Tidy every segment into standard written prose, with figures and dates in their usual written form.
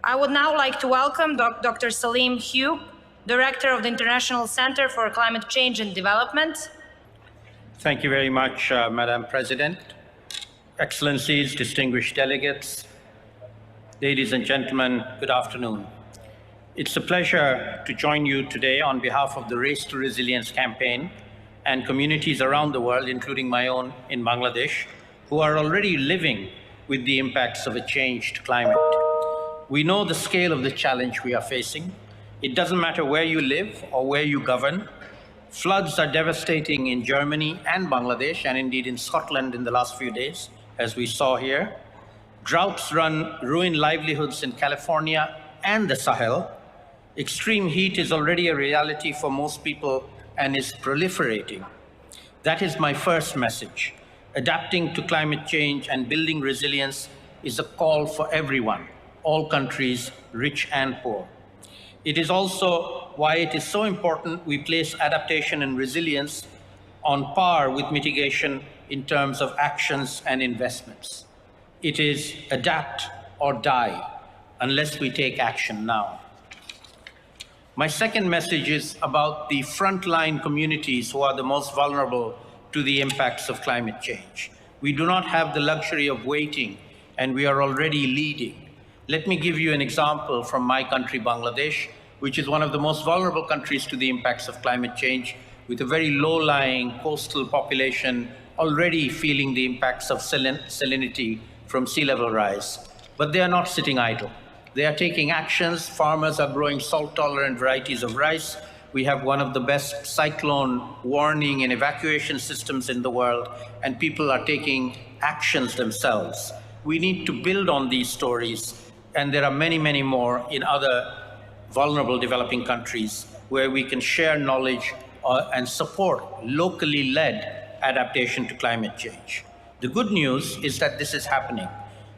I would now like to welcome Dr. Saleemul Huq, Director of the International Center for Climate Change and Development. Thank you very much, Madam President. Excellencies, distinguished delegates, ladies and gentlemen, good afternoon. It's a pleasure to join you today on behalf of the Race to Resilience campaign and communities around the world, including my own in Bangladesh, who are already living with the impacts of a changed climate. We know the scale of the challenge we are facing. It doesn't matter where you live or where you govern. Floods are devastating in Germany and Bangladesh, and indeed in Scotland in the last few days, as we saw here. Droughts ruin livelihoods in California and the Sahel. Extreme heat is already a reality for most people and is proliferating. That is my first message. Adapting to climate change and building resilience is a call for everyone, all countries, rich and poor. It is also why it is so important we place adaptation and resilience on par with mitigation in terms of actions and investments. It is adapt or die unless we take action now. My second message is about the frontline communities who are the most vulnerable to the impacts of climate change. We do not have the luxury of waiting, and we are already leading. Let me give you an example from my country, Bangladesh, which is one of the most vulnerable countries to the impacts of climate change, with a very low-lying coastal population already feeling the impacts of salinity from sea level rise. But they are not sitting idle. They are taking actions. Farmers are growing salt-tolerant varieties of rice. We have one of the best cyclone warning and evacuation systems in the world, and people are taking actions themselves. We need to build on these stories, and there are many, many more in other vulnerable developing countries where we can share knowledge and support locally led adaptation to climate change. The good news is that this is happening.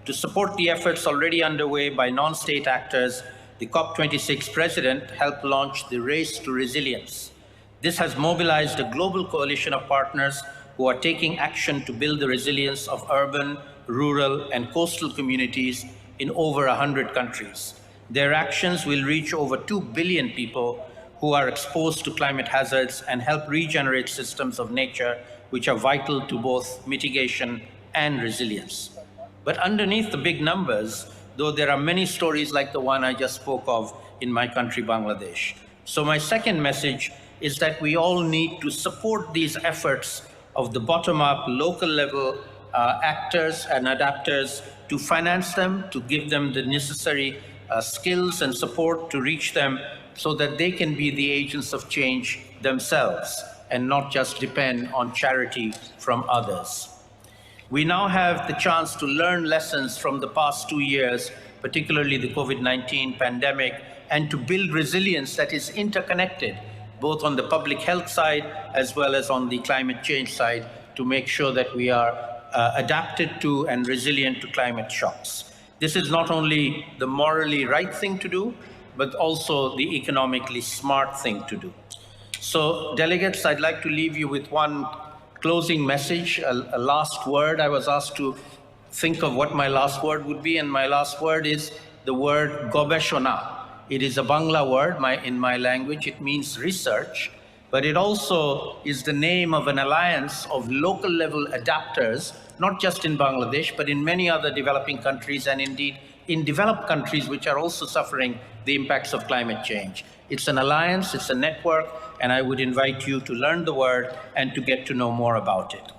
To support the efforts already underway by non-state actors, the COP26 president helped launch the Race to Resilience. This has mobilized a global coalition of partners who are taking action to build the resilience of urban, rural, and coastal communities in over 100 countries. Their actions will reach over 2 billion people who are exposed to climate hazards and help regenerate systems of nature which are vital to both mitigation and resilience. But underneath the big numbers, though, there are many stories like the one I just spoke of in my country, Bangladesh. So my second message is that we all need to support these efforts of the bottom-up, local level actors and adapters, to finance them, to give them the necessary skills and support to reach them so that they can be the agents of change themselves and not just depend on charity from others. We now have the chance to learn lessons from the past 2 years, particularly the COVID-19 pandemic, and to build resilience that is interconnected, both on the public health side as well as on the climate change side, to make sure that we are adapted to and resilient to climate shocks. This is not only the morally right thing to do, but also the economically smart thing to do. So, delegates, I'd like to leave you with one closing message, a last word. I was asked to think of what my last word would be, and my last word is the word gobeshona. It is a Bangla word in my language. It means research, but it also is the name of an alliance of local level adapters, not just in Bangladesh, but in many other developing countries, and indeed in developed countries which are also suffering the impacts of climate change. It's an alliance, it's a network, and I would invite you to learn the word and to get to know more about it.